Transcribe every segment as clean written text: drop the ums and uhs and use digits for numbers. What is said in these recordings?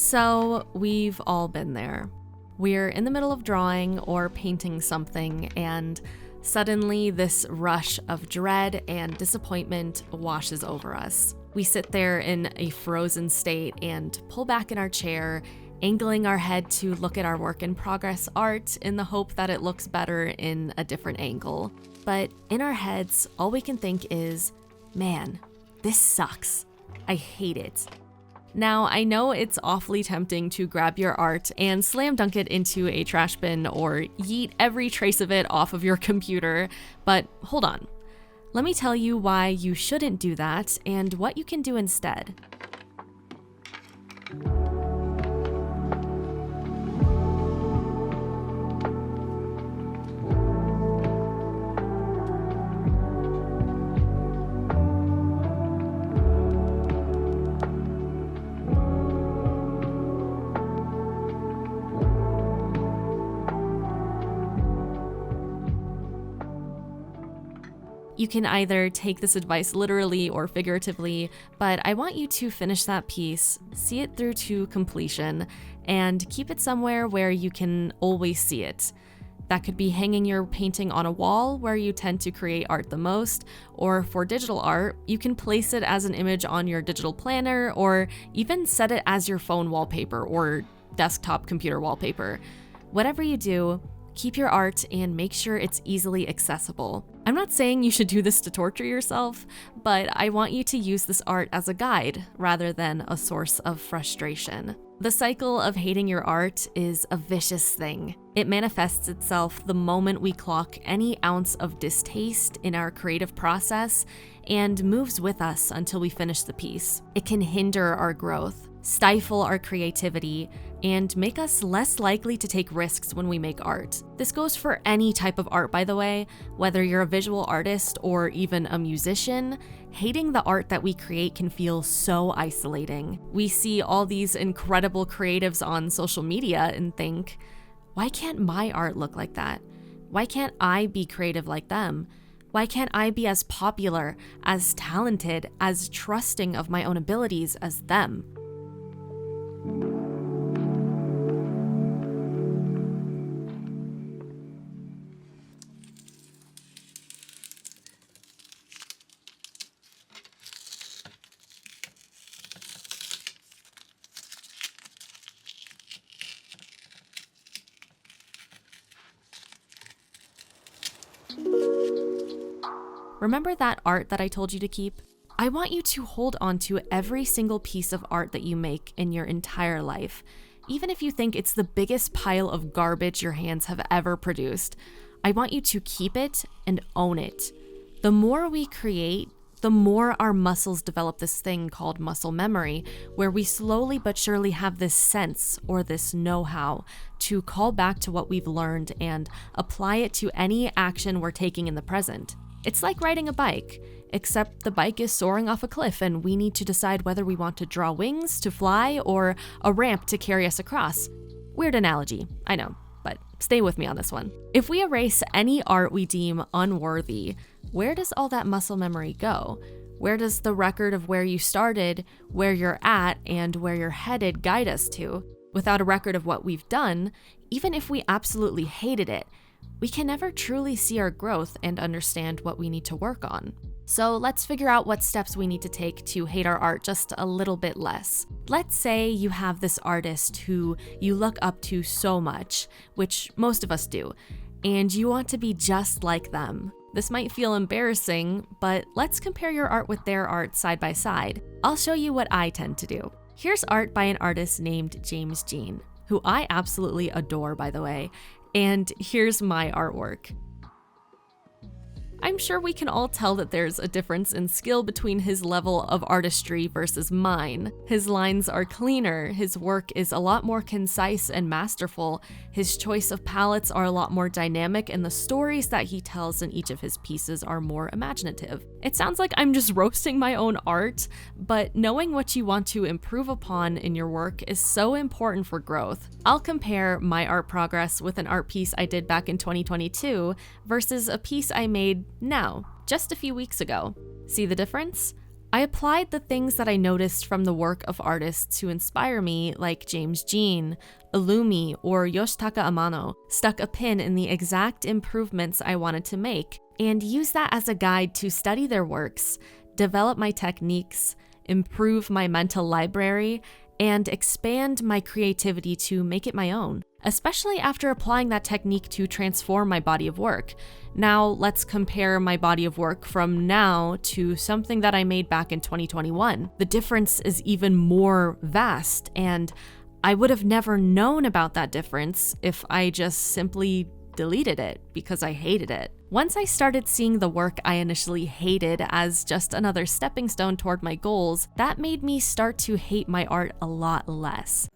So we've all been there. We're in the middle of drawing or painting something, and suddenly this rush of dread and disappointment washes over us. We sit there in a frozen state and pull back in our chair, angling our head to look at our work in progress art in the hope that it looks better in a different angle. But in our heads, all we can think is, man, this sucks. I hate it. Now, I know it's awfully tempting to grab your art and slam dunk it into a trash bin or yeet every trace of it off of your computer, but hold on. Let me tell you why you shouldn't do that and what you can do instead. You can either take this advice literally or figuratively, but I want you to finish that piece, see it through to completion, and keep it somewhere where you can always see it. That could be hanging your painting on a wall where you tend to create art the most, or for digital art, you can place it as an image on your digital planner, or even set it as your phone wallpaper or desktop computer wallpaper. Whatever you do, keep your art and make sure it's easily accessible. I'm not saying you should do this to torture yourself, but I want you to use this art as a guide rather than a source of frustration. The cycle of hating your art is a vicious thing. It manifests itself the moment we clock any ounce of distaste in our creative process and moves with us until we finish the piece. It can hinder our growth, stifle our creativity, and make us less likely to take risks when we make art. This goes for any type of art, by the way, whether you're a visual artist or even a musician. Hating the art that we create can feel so isolating. We see all these incredible creatives on social media and think, why can't my art look like that? Why can't I be creative like them? Why can't I be as popular, as talented, as trusting of my own abilities as them? Remember that art that I told you to keep? I want you to hold on to every single piece of art that you make in your entire life, even if you think it's the biggest pile of garbage your hands have ever produced. I want you to keep it and own it. The more we create, the more our muscles develop this thing called muscle memory, where we slowly but surely have this sense or this know-how to call back to what we've learned and apply it to any action we're taking in the present. It's like riding a bike, except the bike is soaring off a cliff and we need to decide whether we want to draw wings to fly or a ramp to carry us across. Weird analogy, I know, but stay with me on this one. If we erase any art we deem unworthy, where does all that muscle memory go? Where does the record of where you started, where you're at, and where you're headed guide us to? Without a record of what we've done, even if we absolutely hated it, we can never truly see our growth and understand what we need to work on. So let's figure out what steps we need to take to hate our art just a little bit less. Let's say you have this artist who you look up to so much, which most of us do, and you want to be just like them. This might feel embarrassing, but let's compare your art with their art side by side. I'll show you what I tend to do. Here's art by an artist named James Jean, who I absolutely adore, by the way. And here's my artwork. I'm sure we can all tell that there's a difference in skill between his level of artistry versus mine. His lines are cleaner, his work is a lot more concise and masterful, his choice of palettes are a lot more dynamic, and the stories that he tells in each of his pieces are more imaginative. It sounds like I'm just roasting my own art, but knowing what you want to improve upon in your work is so important for growth. I'll compare my art progress with an art piece I did back in 2022 versus a piece I made now, just a few weeks ago. See the difference? I applied the things that I noticed from the work of artists who inspire me, like James Jean, Illumi, or Yoshitaka Amano, stuck a pin in the exact improvements I wanted to make, and used that as a guide to study their works, develop my techniques, improve my mental library, and expand my creativity to make it my own, especially after applying that technique to transform my body of work. Now let's compare my body of work from now to something that I made back in 2021. The difference is even more vast, and I would have never known about that difference if I just simply deleted it because I hated it. Once I started seeing the work I initially hated as just another stepping stone toward my goals, that made me start to hate my art a lot less.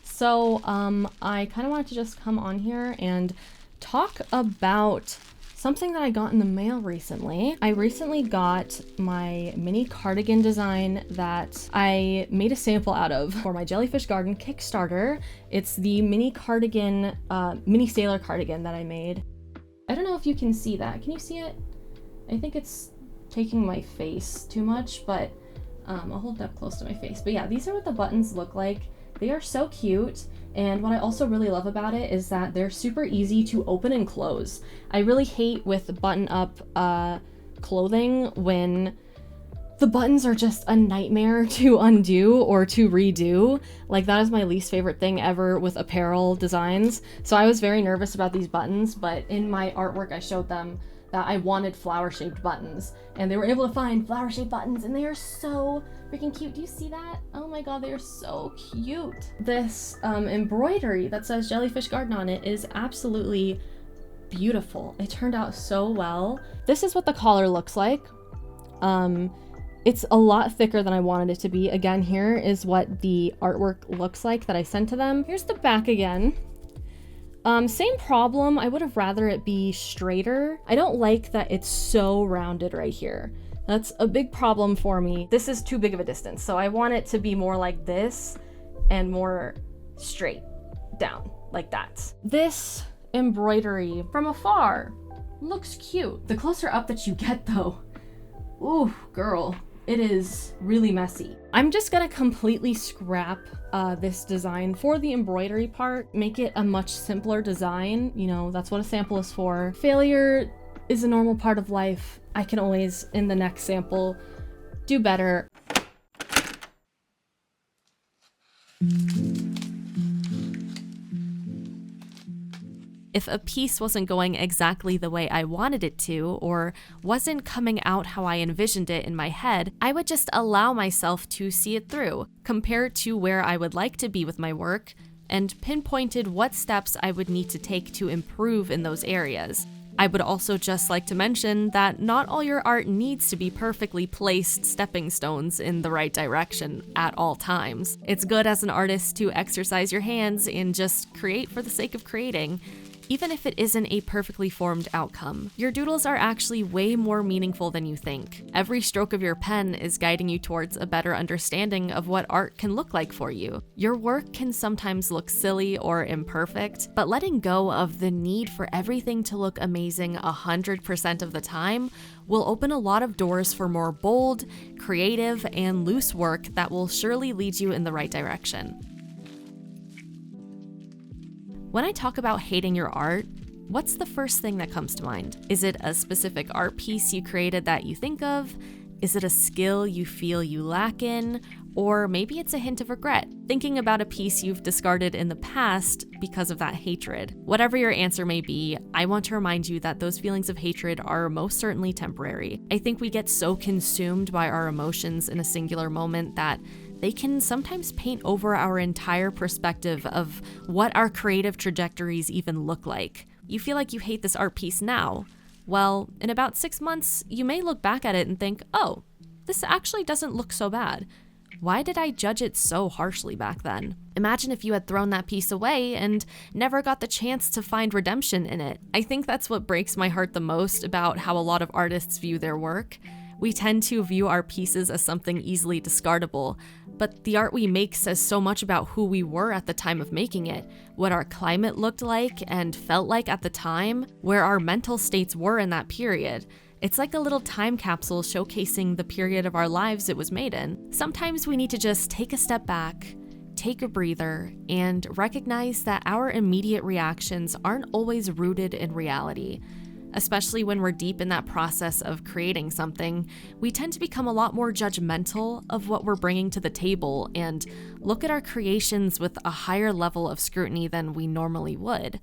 So I kind of wanted to just come on here and talk about something that I got in the mail recently. I recently got my mini cardigan design that I made a sample out of for my Jellyfish Garden Kickstarter. It's the mini cardigan, mini sailor cardigan that I made. I don't know if you can see that. Can you see it? I think it's taking my face too much, but I'll hold it up close to my face. But yeah, these are what the buttons look like. They are so cute, and what I also really love about it is that they're super easy to open and close. I really hate with button-up clothing when the buttons are just a nightmare to undo or to redo. Like, that is my least favorite thing ever with apparel designs. So I was very nervous about these buttons, but in my artwork I showed them that I wanted flower-shaped buttons, and they were able to find flower-shaped buttons, and they are so freaking cute. Do you see that? Oh my god, they are so cute. This embroidery that says Jellyfish Garden on it is absolutely beautiful. It turned out so well. This is what the collar looks like. It's a lot thicker than I wanted it to be. Again, here is what the artwork looks like that I sent to them. Here's the back again. Same problem. I would have rather it be straighter. I don't like that it's so rounded right here. That's a big problem for me. This is too big of a distance, so I want it to be more like this and more straight down, like that. This embroidery from afar looks cute. The closer up that you get though, ooh, girl, it is really messy. I'm just gonna completely scrap this design for the embroidery part, make it a much simpler design. You know, that's what a sample is for. Failure is a normal part of life. I can always, in the next sample, do better. If a piece wasn't going exactly the way I wanted it to, or wasn't coming out how I envisioned it in my head, I would just allow myself to see it through, compare it to where I would like to be with my work, and pinpointed what steps I would need to take to improve in those areas. I would also just like to mention that not all your art needs to be perfectly placed stepping stones in the right direction at all times. It's good as an artist to exercise your hands and just create for the sake of creating. Even if it isn't a perfectly formed outcome, your doodles are actually way more meaningful than you think. Every stroke of your pen is guiding you towards a better understanding of what art can look like for you. Your work can sometimes look silly or imperfect, but letting go of the need for everything to look amazing 100% of the time will open a lot of doors for more bold, creative, and loose work that will surely lead you in the right direction. When I talk about hating your art, what's the first thing that comes to mind? Is it a specific art piece you created that you think of? Is it a skill you feel you lack in? Or maybe it's a hint of regret, thinking about a piece you've discarded in the past because of that hatred. Whatever your answer may be, I want to remind you that those feelings of hatred are most certainly temporary. I think we get so consumed by our emotions in a singular moment that they can sometimes paint over our entire perspective of what our creative trajectories even look like. You feel like you hate this art piece now. Well, in about 6 months, you may look back at it and think, oh, this actually doesn't look so bad. Why did I judge it so harshly back then? Imagine if you had thrown that piece away and never got the chance to find redemption in it. I think that's what breaks my heart the most about how a lot of artists view their work. We tend to view our pieces as something easily discardable, but the art we make says so much about who we were at the time of making it, what our climate looked like and felt like at the time, where our mental states were in that period. It's like a little time capsule showcasing the period of our lives it was made in. Sometimes we need to just take a step back, take a breather, and recognize that our immediate reactions aren't always rooted in reality. Especially when we're deep in that process of creating something, we tend to become a lot more judgmental of what we're bringing to the table and look at our creations with a higher level of scrutiny than we normally would.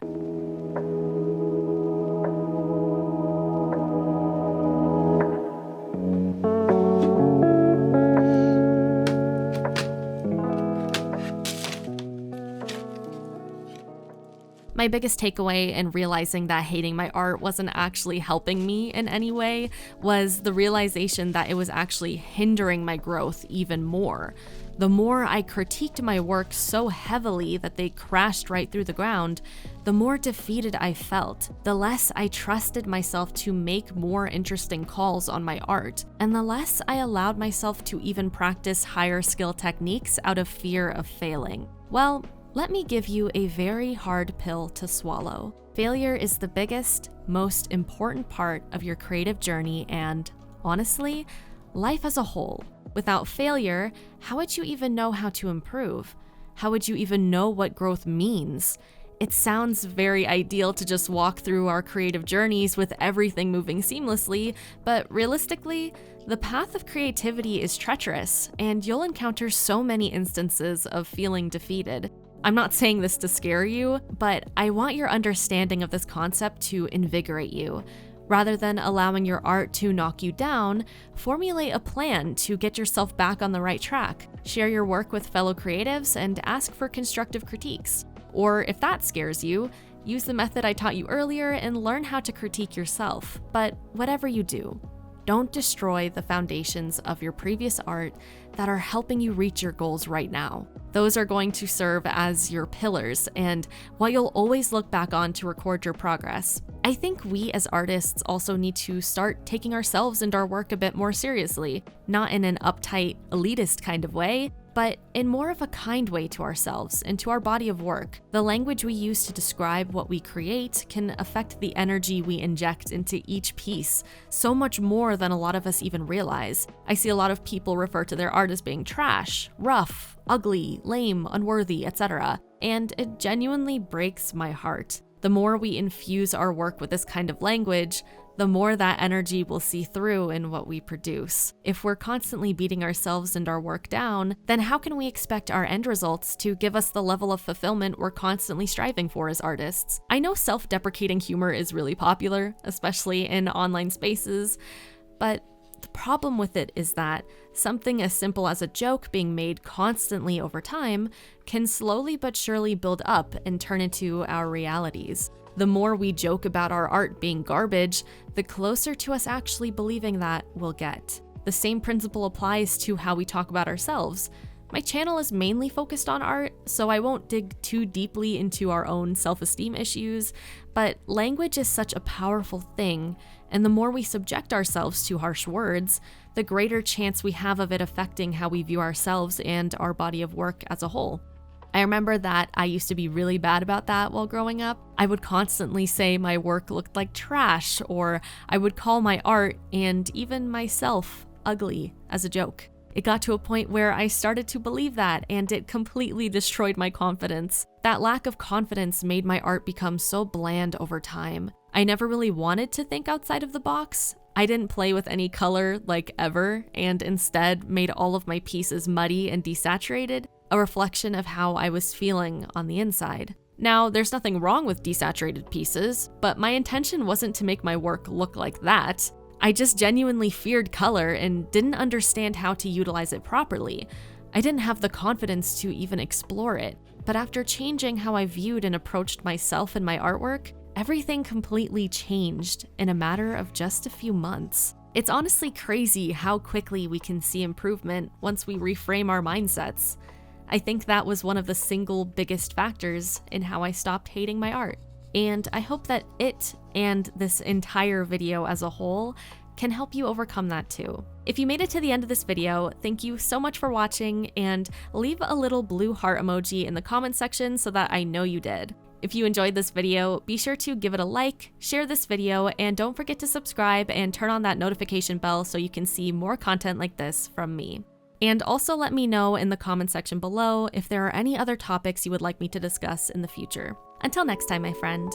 My biggest takeaway in realizing that hating my art wasn't actually helping me in any way was the realization that it was actually hindering my growth even more. The more I critiqued my work so heavily that they crashed right through the ground, the more defeated I felt, the less I trusted myself to make more interesting calls on my art, and the less I allowed myself to even practice higher skill techniques out of fear of failing. Well, let me give you a very hard pill to swallow. Failure is the biggest, most important part of your creative journey and, honestly, life as a whole. Without failure, how would you even know how to improve? How would you even know what growth means? It sounds very ideal to just walk through our creative journeys with everything moving seamlessly, but realistically, the path of creativity is treacherous, and you'll encounter so many instances of feeling defeated. I'm not saying this to scare you, but I want your understanding of this concept to invigorate you. Rather than allowing your art to knock you down, formulate a plan to get yourself back on the right track. Share your work with fellow creatives and ask for constructive critiques. Or if that scares you, use the method I taught you earlier and learn how to critique yourself. But whatever you do, don't destroy the foundations of your previous art that are helping you reach your goals right now. Those are going to serve as your pillars and what you'll always look back on to record your progress. I think we as artists also need to start taking ourselves and our work a bit more seriously, not in an uptight, elitist kind of way, but in more of a kind way to ourselves and to our body of work. The language we use to describe what we create can affect the energy we inject into each piece so much more than a lot of us even realize. I see a lot of people refer to their art as being trash, rough, ugly, lame, unworthy, etc., and it genuinely breaks my heart. The more we infuse our work with this kind of language, the more that energy will see through in what we produce. If we're constantly beating ourselves and our work down, then how can we expect our end results to give us the level of fulfillment we're constantly striving for as artists? I know self-deprecating humor is really popular, especially in online spaces, but the problem with it is that something as simple as a joke being made constantly over time can slowly but surely build up and turn into our realities. The more we joke about our art being garbage, the closer to us actually believing that we'll get. The same principle applies to how we talk about ourselves. My channel is mainly focused on art, so I won't dig too deeply into our own self-esteem issues, but language is such a powerful thing, and the more we subject ourselves to harsh words, the greater chance we have of it affecting how we view ourselves and our body of work as a whole. I remember that I used to be really bad about that while growing up. I would constantly say my work looked like trash, or I would call my art and even myself ugly as a joke. It got to a point where I started to believe that, and it completely destroyed my confidence. That lack of confidence made my art become so bland over time. I never really wanted to think outside of the box. I didn't play with any color like ever, and instead made all of my pieces muddy and desaturated, a reflection of how I was feeling on the inside. Now, there's nothing wrong with desaturated pieces, but my intention wasn't to make my work look like that. I just genuinely feared color and didn't understand how to utilize it properly. I didn't have the confidence to even explore it. But after changing how I viewed and approached myself and my artwork, everything completely changed in a matter of just a few months. It's honestly crazy how quickly we can see improvement once we reframe our mindsets. I think that was one of the single biggest factors in how I stopped hating my art. And I hope that it and this entire video as a whole can help you overcome that too. If you made it to the end of this video, thank you so much for watching, and leave a little blue heart emoji in the comment section so that I know you did. If you enjoyed this video, be sure to give it a like, share this video, and don't forget to subscribe and turn on that notification bell so you can see more content like this from me. And also let me know in the comment section below if there are any other topics you would like me to discuss in the future. Until next time, my friend.